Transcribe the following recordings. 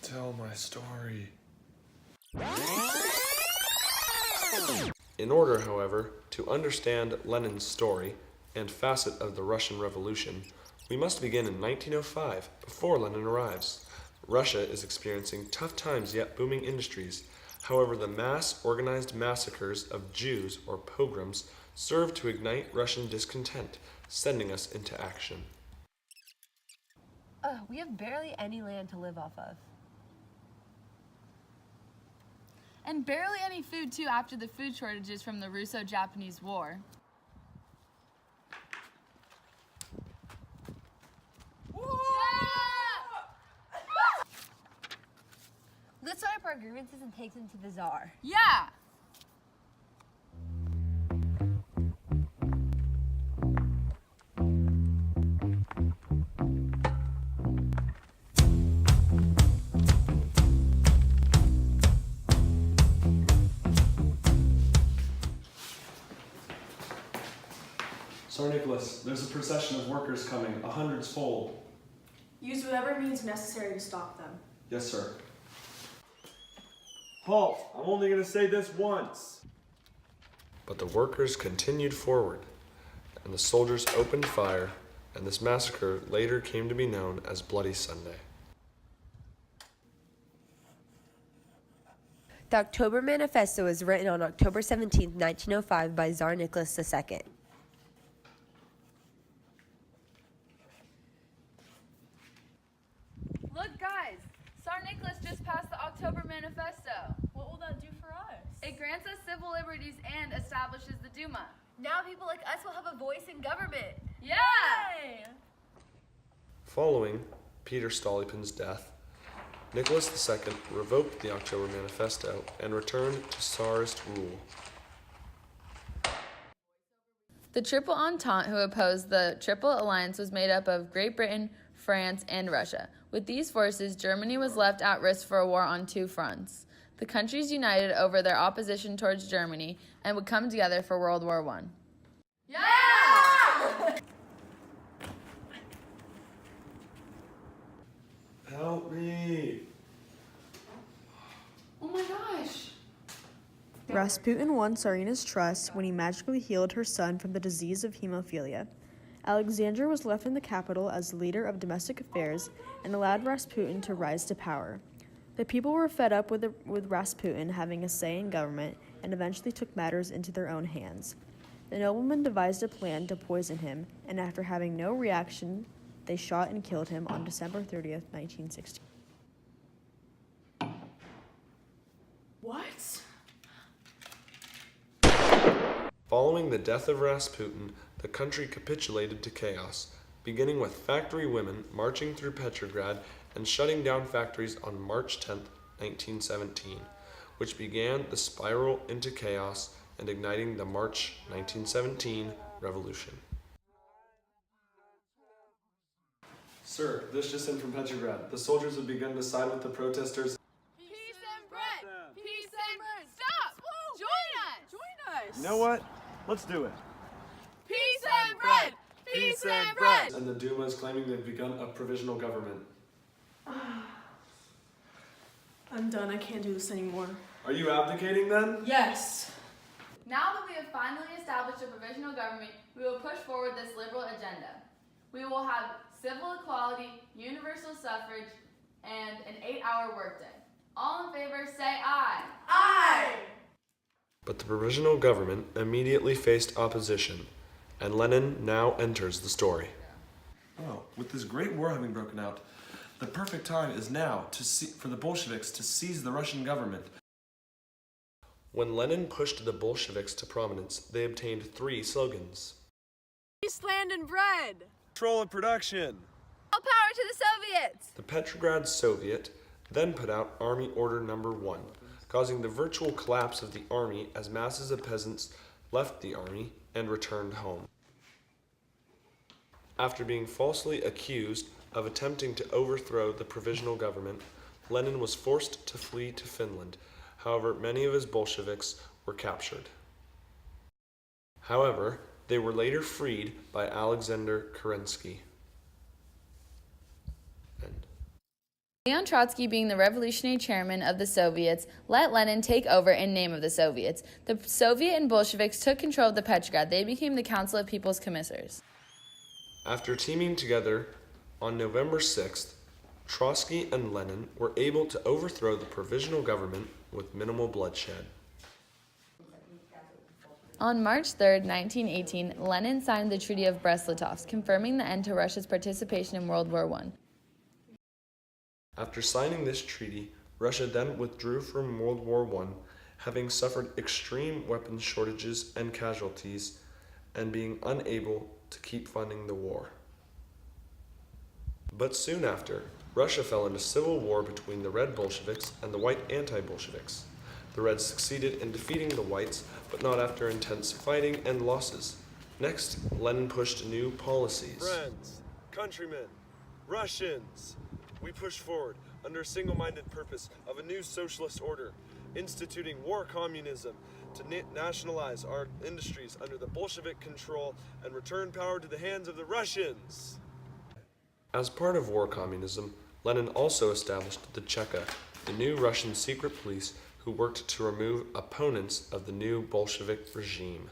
tell my story. In order, however, to understand Lenin's story and facet of the Russian Revolution, we must begin in 1905, before Lenin arrives. Russia is experiencing tough times yet booming industries. However, the mass organized massacres of Jews, or pogroms, served to ignite Russian discontent, sending us into action. We have barely any land to live off of. And barely any food, too, after the food shortages from the Russo-Japanese War. Let's set up our grievances and take them to the Tsar. Yeah! Tsar Nicholas, there's a procession of workers coming, 100-fold. Use whatever means necessary to stop them. Yes, sir. Halt! I'm only going to say this once. But the workers continued forward, and the soldiers opened fire, and this massacre later came to be known as Bloody Sunday. The October Manifesto was written on October 17, 1905 by Tsar Nicholas II. Look, guys! Tsar Nicholas just passed the October Manifesto. What will that do for us? It grants us civil liberties and establishes the Duma. Now people like us will have a voice in government. Yeah! Hey! Following Peter Stolypin's death, Nicholas II revoked the October Manifesto and returned to Tsarist rule. The Triple Entente, who opposed the Triple Alliance, was made up of Great Britain, France, and Russia. With these forces, Germany was left at risk for a war on two fronts. The countries united over their opposition towards Germany and would come together for World War I. Yeah! Help me. Oh my gosh! Rasputin won Tsarina's trust when he magically healed her son from the disease of hemophilia. Alexander was left in the capital as leader of domestic affairs and allowed Rasputin to rise to power. The people were fed up with Rasputin having a say in government and eventually took matters into their own hands. The noblemen devised a plan to poison him, and after having no reaction, they shot and killed him on December 30th, 1916. What? Following the death of Rasputin, the country capitulated to chaos, beginning with factory women marching through Petrograd and shutting down factories on March 10, 1917, which began the spiral into chaos and igniting the March 1917 revolution. Sir, this just in from Petrograd. The soldiers have begun to side with the protesters. Peace and bread! Peace and bread! Stop! Join us! Join us! You know what? Let's do it. Peace and bread! Peace and bread! And the Duma is claiming they've begun a provisional government. I'm done. I can't do this anymore. Are you abdicating then? Yes! Now that we have finally established a provisional government, we will push forward this liberal agenda. We will have civil equality, universal suffrage, and an 8-hour workday. All in favor, say aye. Aye! But the provisional government immediately faced opposition, and Lenin now enters the story. Oh, with this great war having broken out, the perfect time is now for the Bolsheviks to seize the Russian government. When Lenin pushed the Bolsheviks to prominence, they obtained 3 slogans. Peace, land, and bread! Control and production. All power to the Soviets! The Petrograd Soviet then put out Army Order No. 1, causing the virtual collapse of the army as masses of peasants left the army and returned home. After being falsely accused of attempting to overthrow the provisional government, Lenin was forced to flee to Finland. However, many of his Bolsheviks were captured. However, they were later freed by Alexander Kerensky. Leon Trotsky, being the revolutionary chairman of the Soviets, let Lenin take over in name of the Soviets. The Soviet and Bolsheviks took control of the Petrograd. They became the Council of People's Commissars. After teaming together on November 6th, Trotsky and Lenin were able to overthrow the provisional government with minimal bloodshed. On March 3, 1918, Lenin signed the Treaty of Brest-Litovsk, confirming the end to Russia's participation in World War I. After signing this treaty, Russia then withdrew from World War I, having suffered extreme weapons shortages and casualties, and being unable to keep funding the war. But soon after, Russia fell into civil war between the Red Bolsheviks and the White anti-Bolsheviks. The Reds succeeded in defeating the Whites, but not after intense fighting and losses. Next, Lenin pushed new policies. Friends, countrymen, Russians, we push forward under a single-minded purpose of a new socialist order, instituting war communism to nationalize our industries under the Bolshevik control and return power to the hands of the Russians. As part of war communism, Lenin also established the Cheka, the new Russian secret police who worked to remove opponents of the new Bolshevik regime.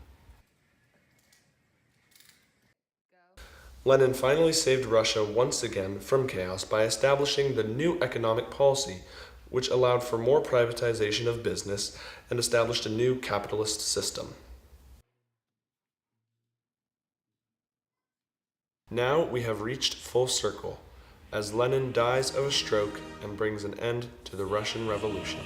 Lenin finally saved Russia once again from chaos by establishing the new economic policy, which allowed for more privatization of business and established a new capitalist system. Now we have reached full circle, as Lenin dies of a stroke and brings an end to the Russian Revolution.